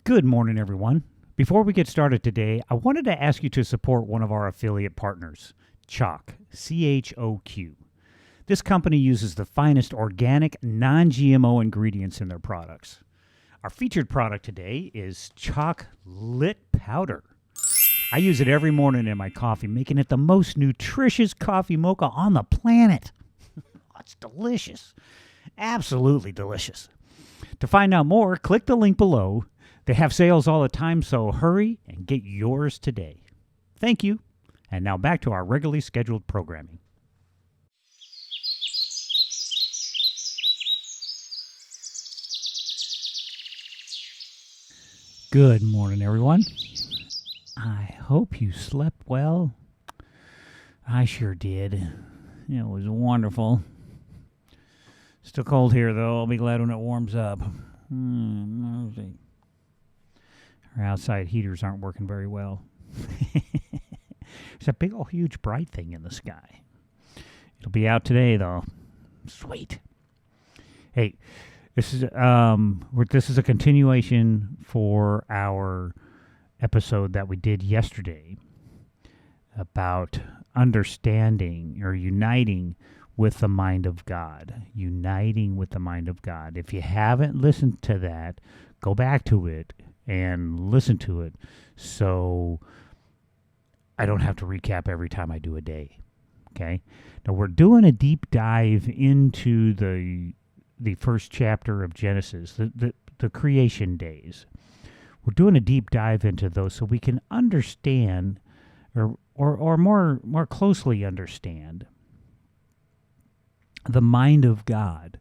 Good morning, everyone. Before we get started today, I wanted to ask you to support one of our affiliate partners, CHOQ, C-H-O-Q. This company uses the finest organic, non-GMO ingredients in their products. Our featured product today is CHOQ Lit Powder. I use it every morning in my coffee, making it the most nutritious coffee mocha on the planet. It's delicious. Absolutely delicious. To find out more, click the link below. They have sales all the time, so hurry and get yours today. Thank you. And now back to our regularly scheduled programming. Good morning, everyone. I hope you slept well. I sure did. It was wonderful. Still cold here, though. I'll be glad when it warms up. Our outside heaters aren't working very well. There's a big old huge bright thing in the sky. It'll be out today, though. Sweet. Hey, this is a continuation for our episode that we did yesterday about understanding or uniting with the mind of God. Uniting with the mind of God. If you haven't listened to that, go back to it and listen to it so I don't have to recap every time I do a day. Okay? Now we're doing a deep dive into the first chapter of Genesis, the creation days. We're doing a deep dive into those so we can understand or more closely understand the mind of God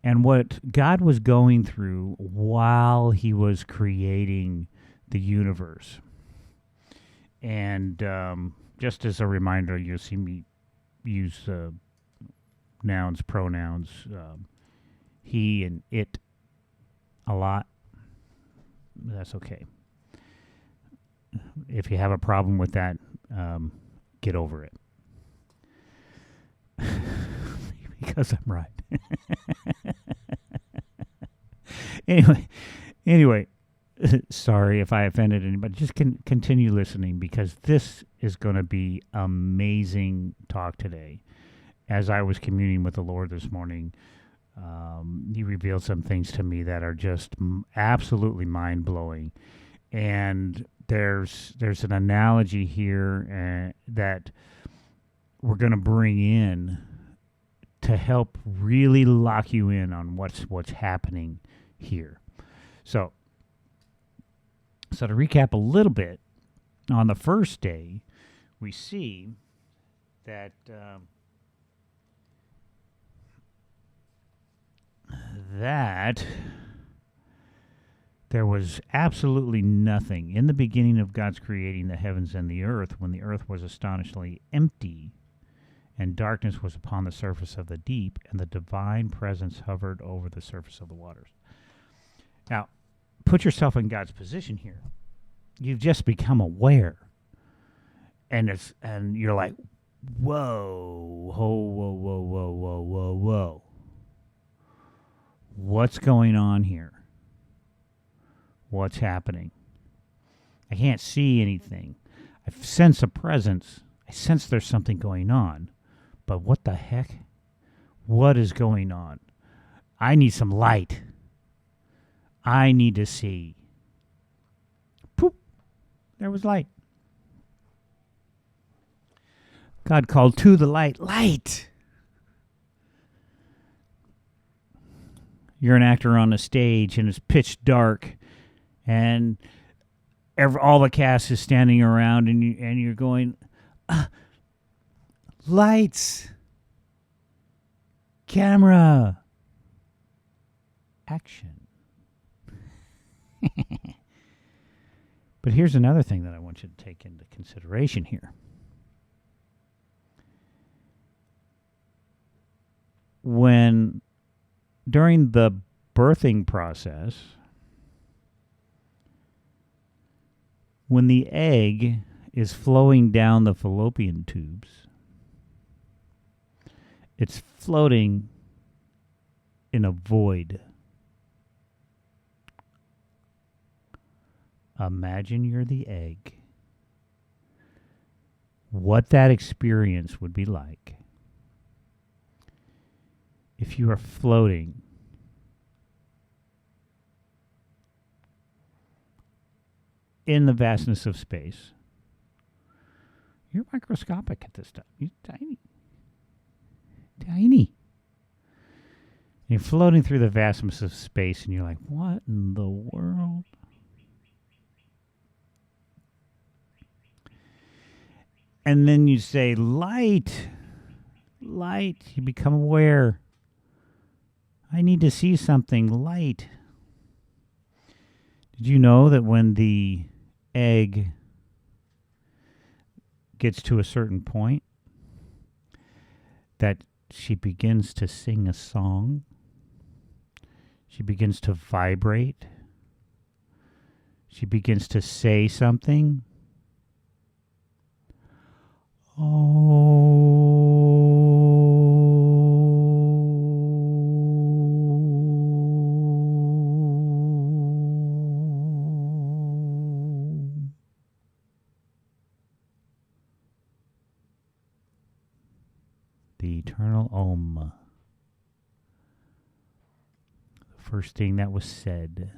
and what God was going through while he was creating the universe. And just as a reminder, you'll see me use nouns, pronouns, he and it a lot. That's okay. If you have a problem with that, get over it. Because I'm right. Anyway, sorry if I offended anybody. Just continue listening because this is going to be amazing talk today. As I was communing with the Lord this morning, he revealed some things to me that are just absolutely mind-blowing. And there's an analogy here that we're going to bring in to help really lock you in on what's happening here. So to recap a little bit, on the first day, we see that there was absolutely nothing in the beginning of God's creating the heavens and the earth, when the earth was astonishingly empty, and darkness was upon the surface of the deep, and the divine presence hovered over the surface of the waters. Now, put yourself in God's position here. You've just become aware. And you're like, whoa, whoa. What's going on here? What's happening? I can't see anything. I sense a presence. I sense there's something going on. But what the heck? What is going on? I need some light. I need to see. Poop. There was light. God called to the light. Light! You're an actor on a stage and it's pitch dark and all the cast is standing around and you're going, lights, camera, action. But here's another thing that I want you to take into consideration here. During the birthing process, when the egg is flowing down the fallopian tubes, it's floating in a void. Imagine you're the egg. What that experience would be like if you are floating in the vastness of space. You're microscopic at this time. You're tiny. Tiny. You're floating through the vastness of space and you're like, what in the world? And then you say, light, light. You become aware. I need to see something, light. Did you know that when the egg gets to a certain point, that she begins to sing a song? She begins to vibrate. She begins to say something. The eternal Om. The first thing that was said,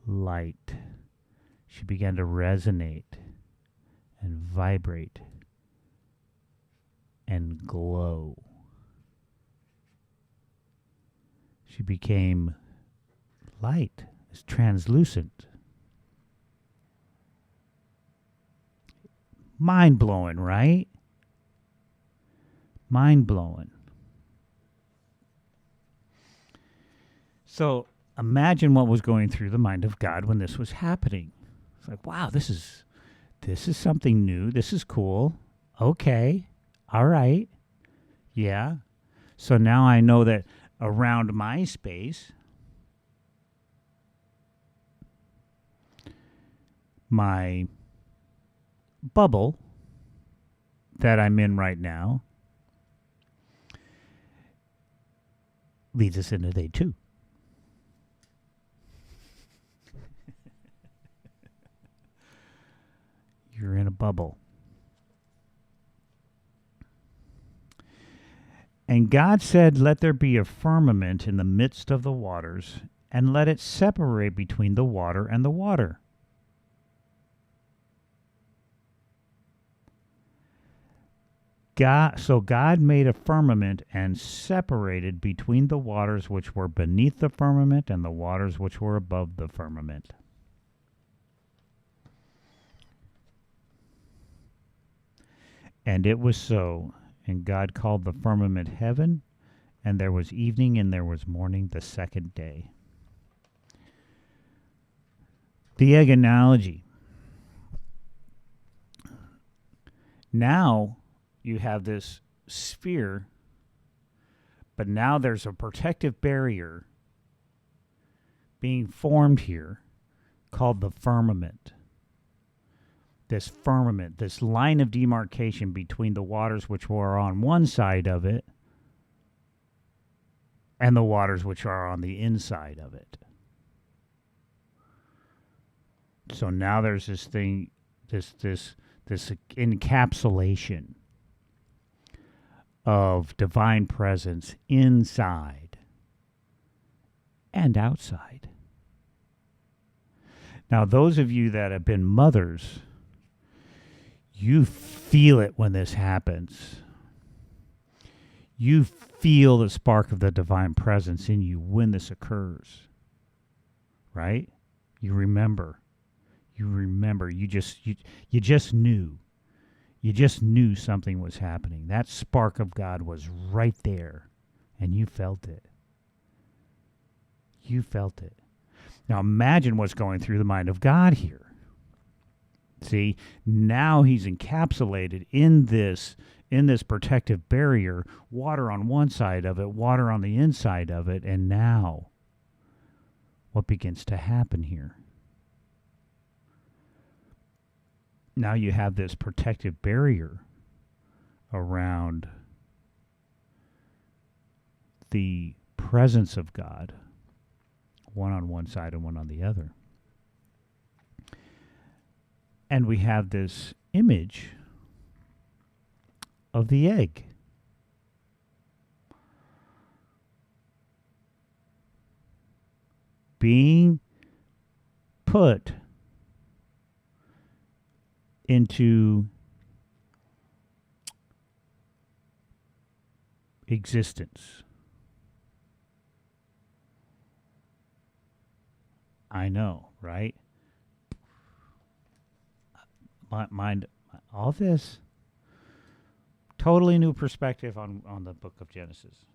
light. She began to resonate and vibrate and glow. She became light, it's translucent. Mind-blowing, right? Mind-blowing. So imagine what was going through the mind of God when this was happening. It's like, wow, this is something new. This is cool. Okay. All right. Yeah. So now I know that around my space, my bubble that I'm in right now leads us into day 2. You're in a bubble. And God said, let there be a firmament in the midst of the waters, and let it separate between the water and the water. So God made a firmament and separated between the waters which were beneath the firmament and the waters which were above the firmament. And it was so. And God called the firmament heaven, and there was evening and there was morning the second day. The egg analogy. Now you have this sphere, but now there's a protective barrier being formed here called the firmament. This firmament, this line of demarcation between the waters which were on one side of it and the waters which are on the inside of it. So now there's this thing, this encapsulation of divine presence inside and outside. Now, those of you that have been mothers, you feel it when this happens. You feel the spark of the divine presence in you when this occurs. Right? You remember. You just knew. You just knew something was happening. That spark of God was right there, and you felt it. You felt it. Now imagine what's going through the mind of God here. See, now he's encapsulated in this protective barrier, water on one side of it, water on the inside of it, and now what begins to happen here? Now you have this protective barrier around the presence of God, one on one side and one on the other. And we have this image of the egg. Being put into existence. I know, right? Mind all this. Totally new perspective on the book of Genesis.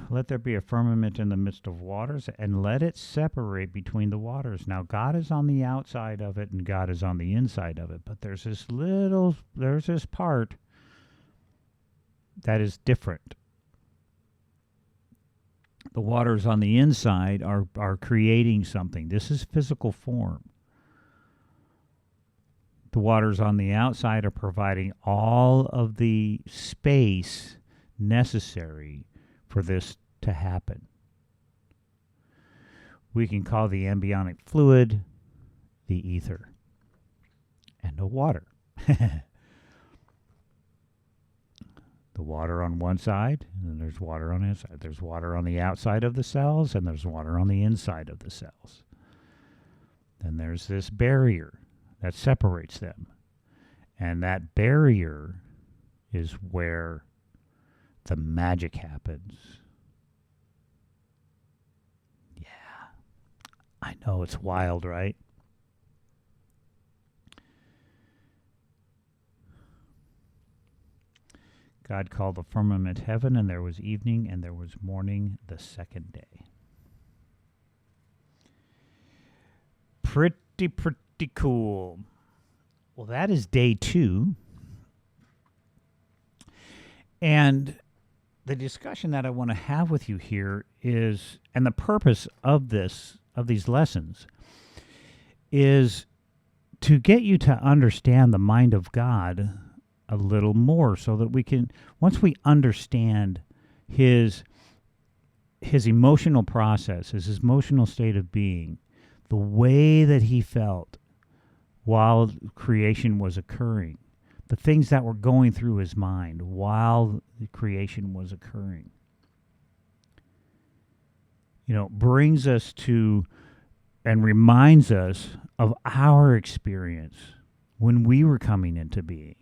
Let there be a firmament in the midst of waters, and let it separate between the waters. Now, God is on the outside of it, and God is on the inside of it. But there's this part that is different. The waters on the inside are creating something. This is physical form. The waters on the outside are providing all of the space necessary for this to happen. We can call the embryonic fluid the ether and the water. The water on one side, and then there's water on the inside. There's water on the outside of the cells, and there's water on the inside of the cells. Then there's this barrier that separates them. And that barrier is where the magic happens. Yeah. I know, it's wild, right? God called the firmament heaven, and there was evening, and there was morning the second day. Pretty cool. Well, that is day 2. And the discussion that I want to have with you here is, and the purpose of these lessons, is to get you to understand the mind of God a little more, so that we can, once we understand his emotional process, his emotional state of being, the way that he felt while creation was occurring, the things that were going through his mind while the creation was occurring, brings us to and reminds us of our experience when we were coming into being.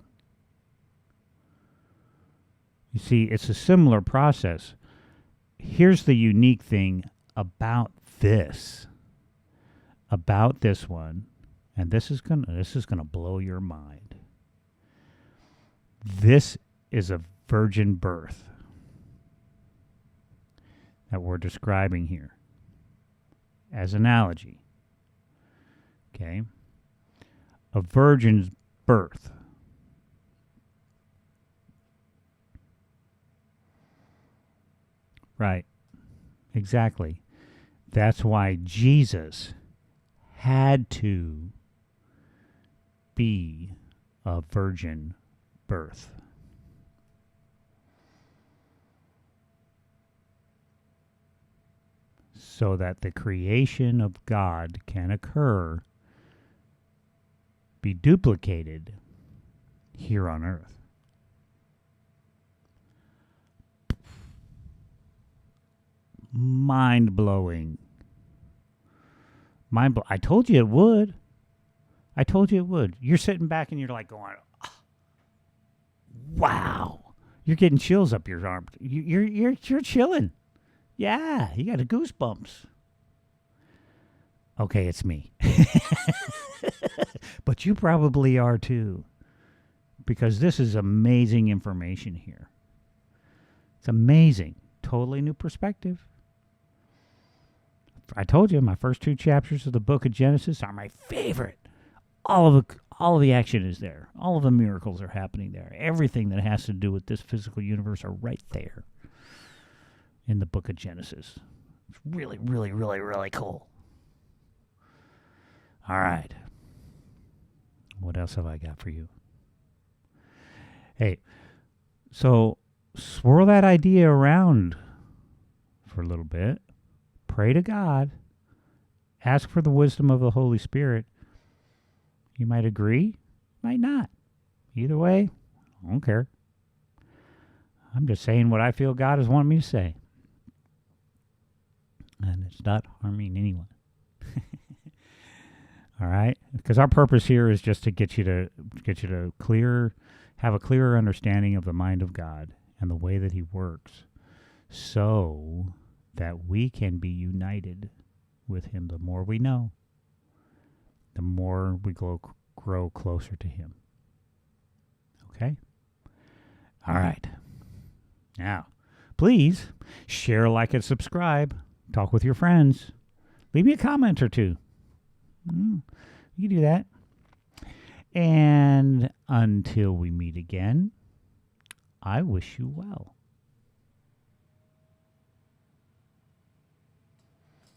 You see, it's a similar process. Here's the unique thing about this one, and this is gonna blow your mind. This is a virgin birth that we're describing here as analogy. Okay? A virgin's birth. Right. Exactly. That's why Jesus had to be a virgin birth. So that the creation of God can occur, be duplicated here on earth. Mind-blowing. I told you it would. You're sitting back and you're like going, oh, wow. You're getting chills up your arm. You're chilling. Yeah, you got a goosebumps. Okay, it's me. But you probably are too. Because this is amazing information here. It's amazing. Totally new perspective. I told you my first 2 chapters of the book of Genesis are my favorite. All of the action is there. All of the miracles are happening there. Everything that has to do with this physical universe are right there in the book of Genesis. It's really, really, really, really cool. All right. What else have I got for you? Hey, so swirl that idea around for a little bit. Pray to God Ask for the wisdom of the Holy Spirit. You might agree, might not. Either way, I don't care. I'm just saying what I feel God is wanting me to say. And it's not harming anyone. All right? Because our purpose here is just to get you to have a clearer understanding of the mind of God and the way that he works, so that we can be united with him. The more we know, the more we grow closer to him. Okay? All right. Now, please share, like, and subscribe. Talk with your friends. Leave me a comment or two. You can do that. And until we meet again, I wish you well.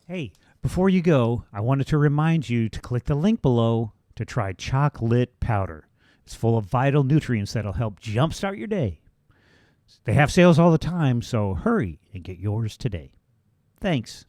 Hey, before you go, I wanted to remind you to click the link below to try chocolate powder. It's full of vital nutrients that'll help jumpstart your day. They have sales all the time, so hurry and get yours today. Thanks.